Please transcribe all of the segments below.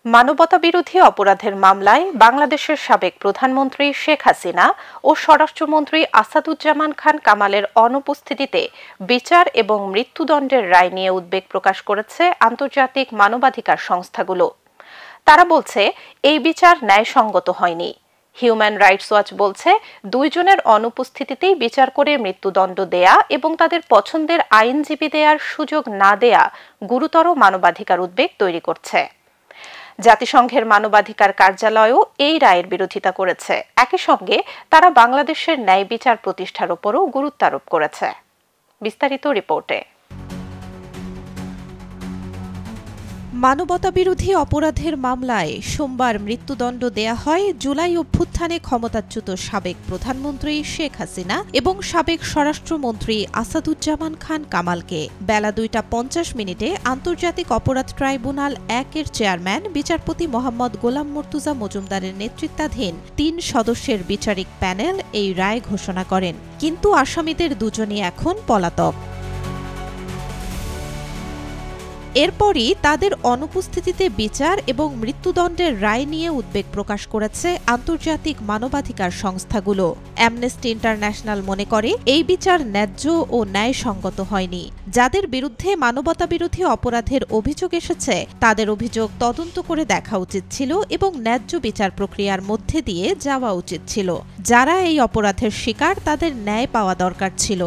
মানবতাবিরোধী অপরাধের মামলায় বাংলাদেশের সাবেক প্রধানমন্ত্রী শেখ হাসিনা ও স্বরাষ্ট্রমন্ত্রী আসাদুজ্জামান খান কামালের অনুপস্থিতিতে বিচার এবং মৃত্যুদণ্ডের রায় নিয়ে উদ্বেগ প্রকাশ করেছে আন্তর্জাতিক মানবাধিকার সংস্থাগুলো। তারা বলছে, এই বিচার ন্যায়সঙ্গত হয়নি। হিউম্যান রাইটস ওয়াচ বলছে, দুইজনের অনুপস্থিতিতেই বিচার করে মৃত্যুদণ্ড দেয়া এবং তাদের পছন্দের আইনজীবী দেয়ার সুযোগ না দেয়া গুরুতর মানবাধিকার উদ্বেগ তৈরি করছে। জাতিসংঘের মানবাধিকার কার্যালয়ও এই রায়ের বিরোধিতা করেছে। একই সঙ্গে তারা বাংলাদেশের ন্যায় বিচার প্রতিষ্ঠার উপরও গুরুত্ব আরোপ করেছে। বিস্তারিত রিপোর্টে। মানবতাবিরোধী অপরাধের মামলায় সোমবার মৃত্যুদণ্ড দেয়া হয় জুলাই অভ্যুত্থানে ক্ষমতাচ্যুত সাবেক প্রধানমন্ত্রী শেখ হাসিনা এবং সাবেক স্বরাষ্ট্রমন্ত্রী আসাদুজ্জামান খান কামালকে। বেলা 2:50 আন্তর্জাতিক অপরাধ ট্রাইব্যুনাল 1-এর চেয়ারম্যান বিচারপতি মোহাম্মদ গোলাম মর্তুজা মজুমদারের নেতৃত্বাধীন 3 সদস্যের বিচারিক প্যানেল এই রায় ঘোষণা করেন। কিন্তু আসামিদের দুজনই এখন পলাতক। এরপরই তাদের অনুপস্থিতিতে বিচার এবং মৃত্যুদণ্ডের রায় নিয়ে উদ্বেগ প্রকাশ করেছে আন্তর্জাতিক মানবাধিকার সংস্থাগুলো। অ্যামনেস্টি ইন্টারন্যাশনাল মনে করে, এই বিচার ন্যায্য ও ন্যায়সঙ্গত হয়নি। যাদের বিরুদ্ধে মানবতাবিরোধী অপরাধের অভিযোগ এসেছে তাদের অভিযোগ তদন্ত করে দেখা উচিত ছিল এবং ন্যায্য বিচার প্রক্রিয়ার মধ্যে দিয়ে যাওয়া উচিত ছিল। যারা এই অপরাধের শিকার তাদের ন্যায় পাওয়া দরকার ছিল।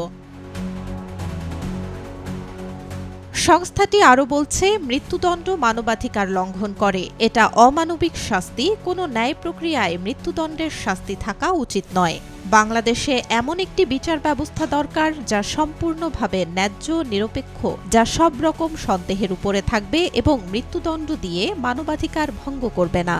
সংস্থাটি আরও বলছে, মৃত্যুদণ্ড মানবাধিকার লঙ্ঘন করে। এটা অমানবিক শাস্তি। কোনো ন্যায় প্রক্রিয়ায় মৃত্যুদণ্ডের শাস্তি থাকা উচিত নয়। বাংলাদেশে এমন একটি বিচার ব্যবস্থা দরকার যা সম্পূর্ণভাবে ন্যায্য, নিরপেক্ষ, যা সব রকম সন্দেহের উপরে থাকবে এবং মৃত্যুদণ্ড দিয়ে মানবাধিকার ভঙ্গ করবে না।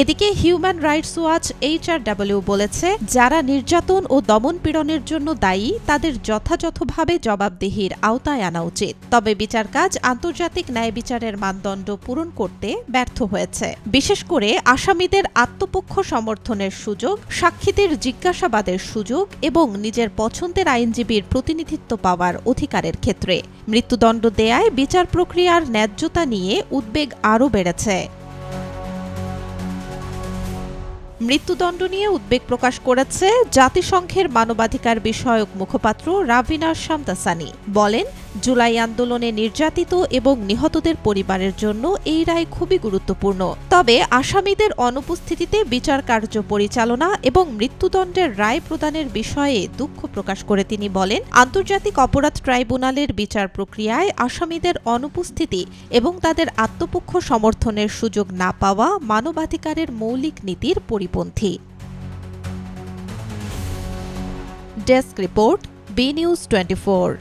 এদিকে হিউম্যান রাইটস ওয়াচ HRW বলেছে, যারা নির্যাতন ও দমনপীড়নের জন্য দায়ী তাদের যথাযথভাবে জবাবদিহির আওতায় আনা উচিত। তবে বিচার কাজ আন্তর্জাতিক ন্যায় বিচারের মানদণ্ড পূরণ করতে ব্যর্থ হয়েছে, বিশেষ করে আসামিদের আত্মপক্ষ সমর্থনের সুযোগ, সাক্ষীদের জিজ্ঞাসাবাদের সুযোগ এবং নিজের পছন্দের আইনজীবীর প্রতিনিধিত্ব পাওয়ার অধিকারের ক্ষেত্রে। মৃত্যুদণ্ড দেয়ায় বিচার প্রক্রিয়ার ন্যায্যতা নিয়ে উদ্বেগ আরও বেড়েছে। মৃত্যুদণ্ড নিয়ে উদ্বেগ প্রকাশ করেছে জাতিসংঘের মানবাধিকার বিষয়ক মুখপাত্র রাভিনা শামদাসানি। বলেন, জুলাই আন্দোলনে নির্যাতিত এবং নিহতদের পরিবারের জন্য এই রায় খুবই গুরুত্বপূর্ণ। তবে আসামিদের অনুপস্থিতিতে বিচার কার্য পরিচালনা এবং মৃত্যুদণ্ডের রায় প্রদানের বিষয়ে দুঃখ প্রকাশ করে তিনি বলেন, আন্তর্জাতিক অপরাধ ট্রাইব্যুনালের বিচার প্রক্রিয়ায় আসামিদের অনুপস্থিতি এবং তাদের আত্মপক্ষ সমর্থনের সুযোগ না পাওয়া মানবাধিকারের মৌলিক নীতির পরিপন্থী। Desk report, B news 24।